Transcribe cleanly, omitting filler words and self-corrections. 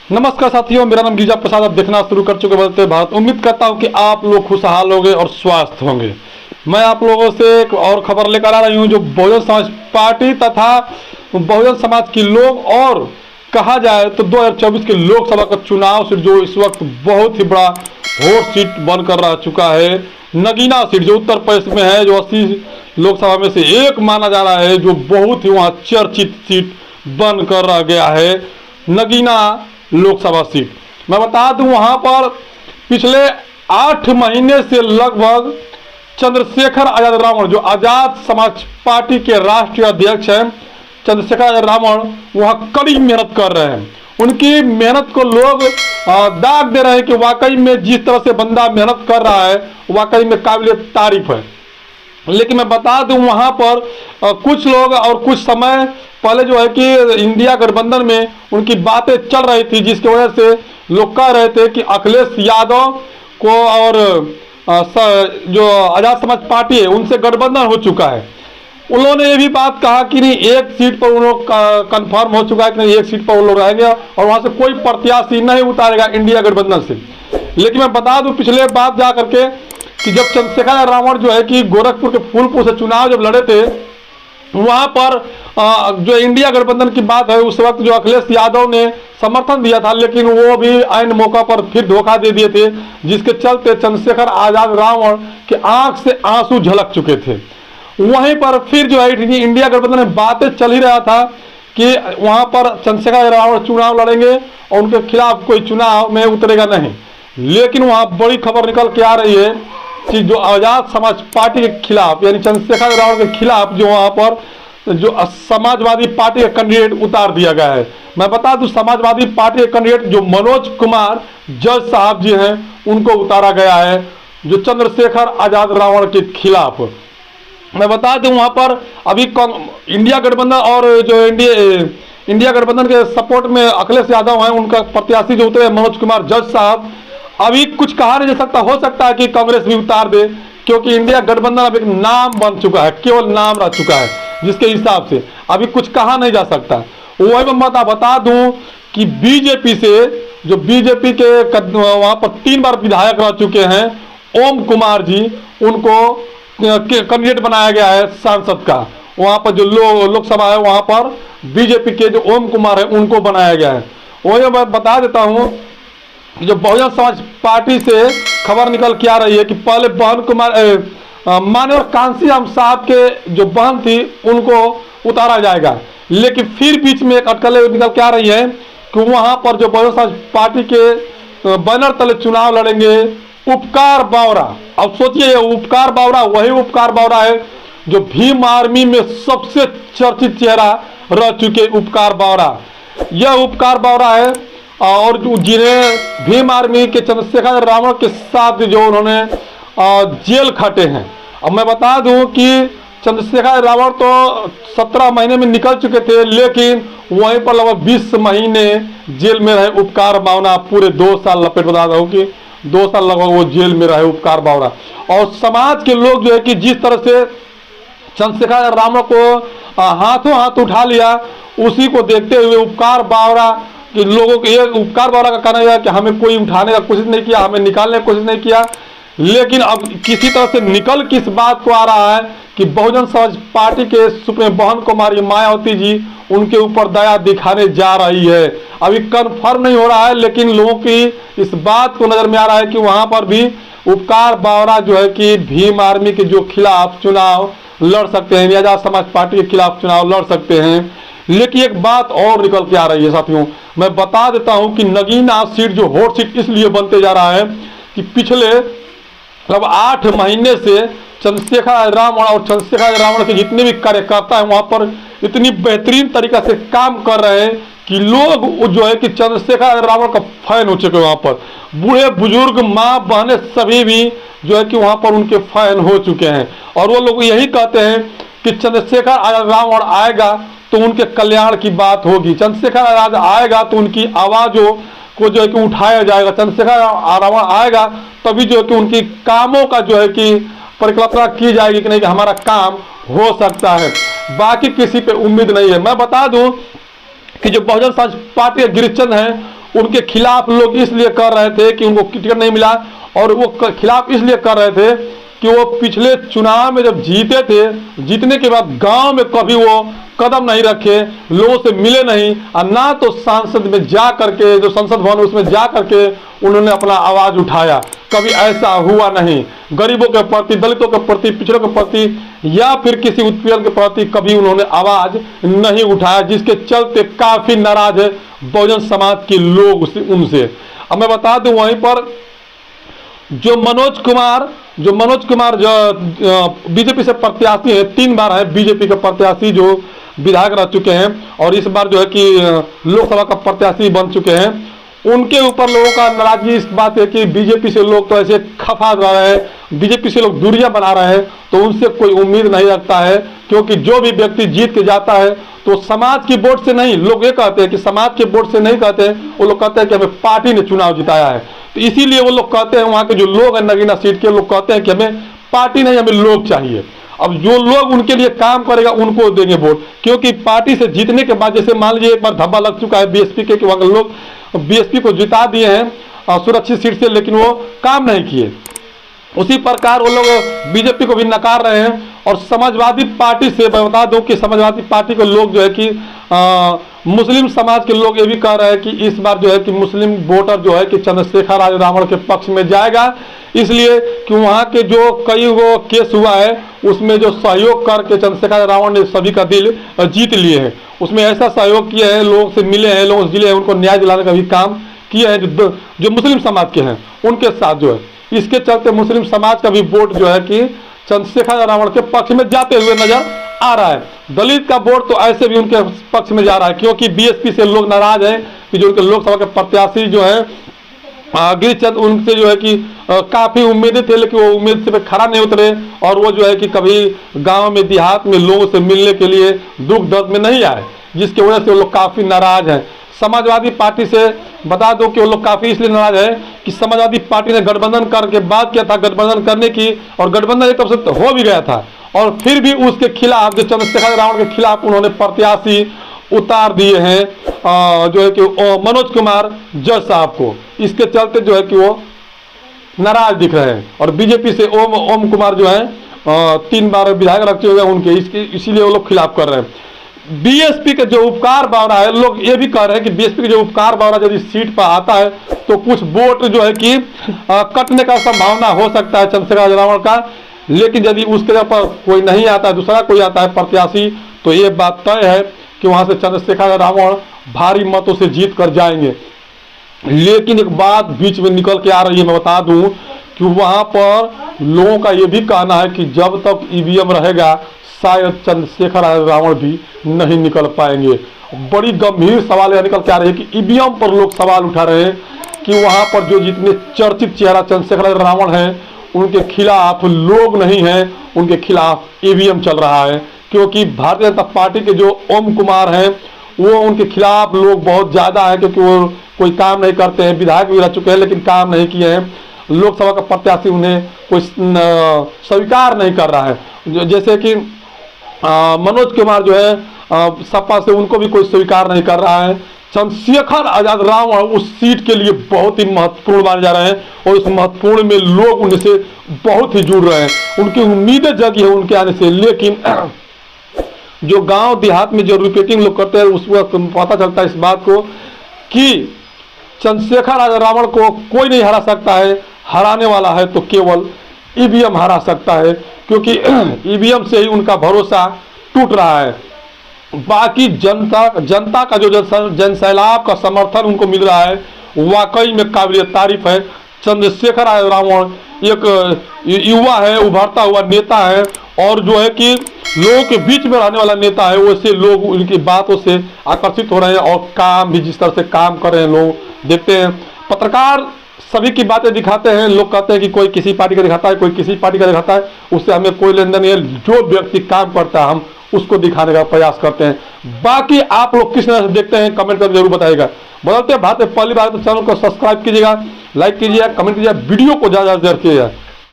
नमस्कार साथियों, मेरा नाम गिरिजा प्रसाद। आप देखना शुरू कर चुके बदलते भारत। उम्मीद करता हूं कि आप लोग खुशहाल होंगे और स्वस्थ होंगे। मैं आप लोगों से एक और खबर लेकर आ रही हूं, जो बहुजन समाज पार्टी तथा बहुजन समाज के लोग और कहा जाए तो 2024 के लोकसभा का चुनाव सीट जो इस वक्त बहुत ही बड़ा हॉट सीट बनकर रह चुका है। नगीना सीट जो उत्तर प्रदेश में है, जो 80 लोकसभा में से एक माना जा रहा है, जो बहुत ही वहाँ चर्चित सीट बनकर रह गया है, नगीना लोकसभा सीट। मैं बता दूं, वहां पर पिछले 8 महीने से लगभग चंद्रशेखर आजाद रावण, जो आजाद समाज पार्टी के राष्ट्रीय अध्यक्ष हैं, चंद्रशेखर आजाद रावण वहां कड़ी मेहनत कर रहे हैं। उनकी मेहनत को लोग दाग दे रहे हैं कि वाकई में जिस तरह से बंदा मेहनत कर रहा है वाकई में काबिल तारीफ है। लेकिन मैं बता दूं, वहां पर कुछ लोग और कुछ समय पहले जो है कि इंडिया गठबंधन में उनकी बातें चल रही थी, जिसकी वजह से लोग कह रहे थे कि अखिलेश यादव को और जो आजाद समाज पार्टी है उनसे गठबंधन हो चुका है। उन्होंने ये भी बात कहा कि नहीं, एक सीट पर उन लोग कन्फर्म हो चुका है कि नहीं, एक सीट पर वो लोग रहेंगे और वहां से कोई प्रत्याशी नहीं उतारेगा इंडिया गठबंधन से। लेकिन मैं बता दूं, पिछले बात जा करके कि जब चंद्रशेखर रावण जो है कि गोरखपुर के फूलपुर से चुनाव जब लड़े थे, वहां पर जो इंडिया गठबंधन की बात है, उस वक्त जो अखिलेश यादव ने समर्थन दिया था, लेकिन वो भी ऐन मौका पर फिर धोखा दे दिए थे, जिसके चलते चंद्रशेखर आजाद रावण के आंख से आंसू झलक चुके थे। वहीं पर फिर जो है इंडिया गठबंधन में बातें चल ही रहा था कि वहां पर चंद्रशेखर रावण चुनाव लड़ेंगे और उनके खिलाफ कोई चुनाव में उतरेगा नहीं। लेकिन वहां बड़ी खबर निकल के आ रही है कि जो आजाद समाज पार्टी के खिलाफ, यानी चंद्रशेखर रावण के खिलाफ, जो वहां पर जो समाजवादी पार्टी का कैंडिडेट उतार दिया गया है। मैं बता दूं, समाजवादी पार्टी के कैंडिडेट जो मनोज कुमार जज साहब जी हैं, उनको उतारा गया है, जो चंद्रशेखर आजाद रावण के खिलाफ। मैं बता दूं, वहां पर अभी इंडिया गठबंधन और जो इंडिया गठबंधन के सपोर्ट में अखिलेश यादव हैं, उनका प्रत्याशी जो उतरे मनोज कुमार जज साहब, अभी कुछ कहा नहीं जा सकता। हो सकता है कि कांग्रेस भी उतार दे, क्योंकि इंडिया गठबंधन अब एक नाम बन चुका है, केवल नाम रह चुका है, जिसके हिसाब से अभी कुछ कहा नहीं जा सकता। वही मैं बता दूं कि बीजेपी से, जो बीजेपी के वहां पर 3 बार विधायक रह चुके हैं, ओम कुमार जी, उनको कैंडिडेट बनाया गया है सांसद का। वहां पर जो लोकसभा है, वहां पर बीजेपी के जो ओम कुमार है उनको बनाया गया है। वही मैं बता देता हूं, जो बहुजन समाज पार्टी से खबर निकल के आ रही है कि पहले बहन कुमार मानव कांसी राम साहब के जो बहन थी उनको उतारा जाएगा, लेकिन फिर बीच में एक अटकलें निकल के आ रही है कि वहां पर जो बहुजन समाज पार्टी के बैनर तले चुनाव लड़ेंगे उपकार बावरा। अब सोचिए, ये उपकार बावरा वही उपकार बावरा है जो भीम आर्मी में सबसे चर्चित चेहरा रह चुके उपकार बावरा। यह उपकार बावरा है और जिन्हें भीम आर्मी के चंद्रशेखर रावण के साथ जो उन्होंने जेल खटे हैं। अब मैं बता दूं कि चंद्रशेखर रावण तो 17 महीने में निकल चुके थे, लेकिन वहीं पर लगभग 20 महीने जेल में रहे उपकार बावरा। पूरे 2 साल लपेट बता दूं कि 2 साल लगभग वो जेल में रहे उपकार बावरा। और समाज के लोग जो है कि जिस तरह से चंद्रशेखर रावण को हाथों हाथ उठा लिया, उसी को देखते हुए उपकार बावरा कि लोगों को, ये उपकार बावरा का कहना है कि हमें कोई उठाने का कोशिश नहीं किया, हमें निकालने की कोशिश नहीं किया। लेकिन अब किसी तरह से निकल किस बात को आ रहा है कि बहुजन समाज पार्टी के सुप्रीम बहन कुमारी मायावती जी उनके ऊपर दया दिखाने जा रही है। अभी कंफर्म नहीं हो रहा है, लेकिन लोगों की इस बात को नजर में आ रहा है कि वहां पर भी उपकार बावरा जो है कि भीम आर्मी के जो खिलाफ चुनाव लड़ सकते हैं, आजाद समाज पार्टी के खिलाफ चुनाव लड़ सकते हैं। लेकिन एक बात और निकल के आ रही है साथियों, मैं बता देता हूं कि नगीना सीट जो हॉट सीट इसलिए बनते जा रहा है कि पिछले लगभग 8 महीने से चंद्रशेखर रावण और चंद्रशेखर रावण के जितने भी कार्यकर्ता हैं वहां पर इतनी बेहतरीन तरीका से काम कर रहे हैं कि लोग जो है कि चंद्रशेखर रावण का फैन हो चुके हैं। वहां पर बूढ़े बुजुर्ग, माँ बहनें सभी भी जो है कि वहां पर उनके फैन हो चुके हैं। और वो लोग यही कहते हैं कि चंद्रशेखर आजाद रावण आएगा तो उनके कल्याण की बात होगी, चंद्रशेखर आजाद आएगा तो उनकी आवाज़ों को जो है कि उठाया जाएगा, चंद्रशेखर रावण आएगा तभी जो है कि उनकी कामों का जो है कि परिकल्पना की जाएगी कि नहीं कि हमारा काम हो सकता है। बाकी किसी पे उम्मीद नहीं है। मैं बता दूं कि जो बहुजन समाज पार्टी के गिरिचंद हैं उनके खिलाफ लोग इसलिए कर रहे थे कि उनको टिकट नहीं मिला, और वो खिलाफ इसलिए कर रहे थे कि वो पिछले चुनाव में जब जीते थे, जीतने के बाद गांव में कभी वो कदम नहीं रखे, लोगों से मिले नहीं, और ना तो सांसद में जा करके, जो संसद भवन उसमें जा करके उन्होंने अपना आवाज उठाया। कभी ऐसा हुआ नहीं। गरीबों के प्रति, दलितों के प्रति, पिछड़ों के प्रति या फिर किसी उत्पीड़न के प्रति कभी उन्होंने आवाज नहीं उठाया, जिसके चलते काफी नाराज है बहुजन समाज के लोग उनसे। अब मैं बता दूं, वहीं पर जो मनोज कुमार जो बीजेपी से प्रत्याशी है, 3 बार है बीजेपी के प्रत्याशी जो विधायक रह चुके हैं, और इस बार जो है कि लोकसभा का प्रत्याशी बन चुके हैं, उनके ऊपर लोगों का नाराजगी इस बात है कि बीजेपी से लोग तो ऐसे खफा रहे हैं, बीजेपी से लोग दूरियां बना रहे हैं, तो उनसे कोई उम्मीद नहीं रखता है। क्योंकि जो भी व्यक्ति जीत के जाता है तो समाज की वोट से नहीं, लोग ये कहते हैं कि समाज के वोट से नहीं कहते, वो लोग कहते हैं कि हमें पार्टी ने चुनाव जिताया है। तो इसीलिए वो लोग कहते हैं, वहां के जो लोग हैं नगीना सीट के लोग कहते हैं कि हमें पार्टी नहीं, हमें लोग चाहिए। अब जो लोग उनके लिए काम करेगा उनको देंगे वोट, क्योंकि पार्टी से जीतने के बाद, जैसे मान लीजिए एक बार धब्बा लग चुका है बीएसपी के, वहां लोग बीएसपी को जिता दिए हैं सुरक्षित सीट से, लेकिन वो काम नहीं किए। उसी प्रकार वो लोग बीजेपी को भी नकार रहे हैं। और समाजवादी पार्टी से मैं बता दूं कि समाजवादी पार्टी के लोग जो है कि मुस्लिम समाज के लोग ये भी कह रहे हैं कि इस बार जो है कि मुस्लिम वोटर जो है कि चंद्रशेखर आजाद रावण के पक्ष में जाएगा, इसलिए कि वहाँ के जो कई वो केस हुआ है उसमें जो सहयोग करके चंद्रशेखर रावण ने सभी का दिल जीत लिए हैं। उसमें ऐसा सहयोग किए हैं, लोगों से मिले हैं, लोगों से जिले हैं, उनको न्याय दिलाने का भी काम किए हैं जो मुस्लिम समाज के हैं उनके साथ जो है। इसके चलते मुस्लिम समाज का भी वोट जो है कि चंद्रशेखर रावण के पक्ष में जाते हुए नजर आ रहा है। दलित का वोट तो ऐसे भी उनके पक्ष में जा रहा है, क्योंकि बीएसपी से लोग नाराज हैं कि जो उनके लोकसभा के प्रत्याशी जो है गिरिचंद, उनसे जो है कि काफी उम्मीदें थे, लेकिन वो उम्मीद से पे खड़ा नहीं उतरे, और वो जो है कि कभी गांव में देहात में लोगों से मिलने के लिए दुख दर्द में नहीं आए, जिसकी वजह से वो लोग काफी नाराज हैं। समाजवादी पार्टी से बता दो कि वो लोग काफी इसलिए नाराज है कि समाजवादी पार्टी ने गठबंधन करके बात किया था गठबंधन करने की, और गठबंधन एक तरफ से हो भी गया था, और फिर भी उसके खिलाफ, जो चंद्रशेखर रावण के खिलाफ उन्होंने प्रत्याशी उतार दिए हैं जो है कि मनोज कुमार जज साहब को। इसके चलते जो है कि वो नाराज दिख रहे हैं। और बीजेपी से ओम कुमार जो है 3 बार विधायक रख चुके हैं उनके, इसीलिए वो लोग खिलाफ कर रहे हैं। बीएसपी के जो उपकार बावरा है, लोग ये भी कह रहे हैं कि बीएसपी के जो उपकार बावरा यदि सीट पर आता है तो कुछ वोट जो है कि कटने का संभावना हो सकता है चंद्रशेखर रावण का। लेकिन यदि उसके जगह पर कोई नहीं आता है, दूसरा कोई आता है प्रत्याशी, तो ये बात तय है कि वहां से चंद्रशेखर रावण भारी मतों से जीत कर जाएंगे। लेकिन एक बात बीच में निकल के आ रही है, मैं बता दूं कि वहां पर लोगों का ये भी कहना है कि जब तक ईवीएम रहेगा शायद चंद्रशेखर रावण भी नहीं निकल पाएंगे। बड़ी गंभीर सवाल यह निकल के आ रही है कि ईवीएम पर लोग सवाल उठा रहे हैं कि वहां पर जो जितने चर्चित चेहरा चंद्रशेखर रावण हैं उनके खिलाफ लोग नहीं हैं, उनके खिलाफ ईवीएम चल रहा है। क्योंकि भारतीय जनता पार्टी के जो ओम कुमार हैं वो उनके खिलाफ लोग बहुत ज्यादा है, क्योंकि वो कोई काम नहीं करते हैं, विधायक भी रह चुके हैं लेकिन काम नहीं किए हैं। लोकसभा का प्रत्याशी उन्हें कोई स्वीकार नहीं कर रहा है। जैसे कि मनोज कुमार जो है सपा से, उनको भी कोई स्वीकार नहीं कर रहा है। चंद्रशेखर आजाद रावण उस सीट के लिए बहुत ही महत्वपूर्ण माने जा रहे हैं, और इस महत्वपूर्ण में लोग उनसे बहुत ही जुड़ रहे हैं, उनकी उम्मीदें जगी है उनके आने से। लेकिन जो गांव देहात में जो रिपोर्टिंग लोग करते हैं उस वक्त पता चलता है इस बात को कि चंद्रशेखर आजाद रावण को कोई नहीं हरा सकता है, हराने वाला है तो केवल ईवीएम हरा सकता है, क्योंकि ईवीएम से ही उनका भरोसा टूट रहा है। बाकी जनता का जो जनसैलाब का समर्थन उनको मिल रहा है वाकई में काबिल तारीफ है। चंद्रशेखर आजाद रावण एक युवा है, उभरता हुआ नेता है, और जो है कि लोगों के बीच में रहने वाला नेता है। वैसे लोग उनकी बातों से आकर्षित हो रहे हैं, और काम भी जिस तरह से काम कर रहे हैं लोग देखते हैं। पत्रकार सभी की बातें दिखाते हैं, लोग कहते हैं कि कोई किसी पार्टी का दिखाता है, कोई किसी पार्टी का दिखाता है, उससे हमें कोई लेन देन नहीं है। जो व्यक्ति काम करता है हम उसको दिखाने का प्रयास करते हैं। बाकी आप लोग किस तरह से देखते हैं कमेंट करके जरूर बताइएगा। बदलते भारत में पहली बार तो चैनल को सब्सक्राइब कीजिएगा, लाइक कीजिएगा, कमेंट कीजिएगा, वीडियो को ज़्यादा से ज़्यादा शेयर कीजिएगा।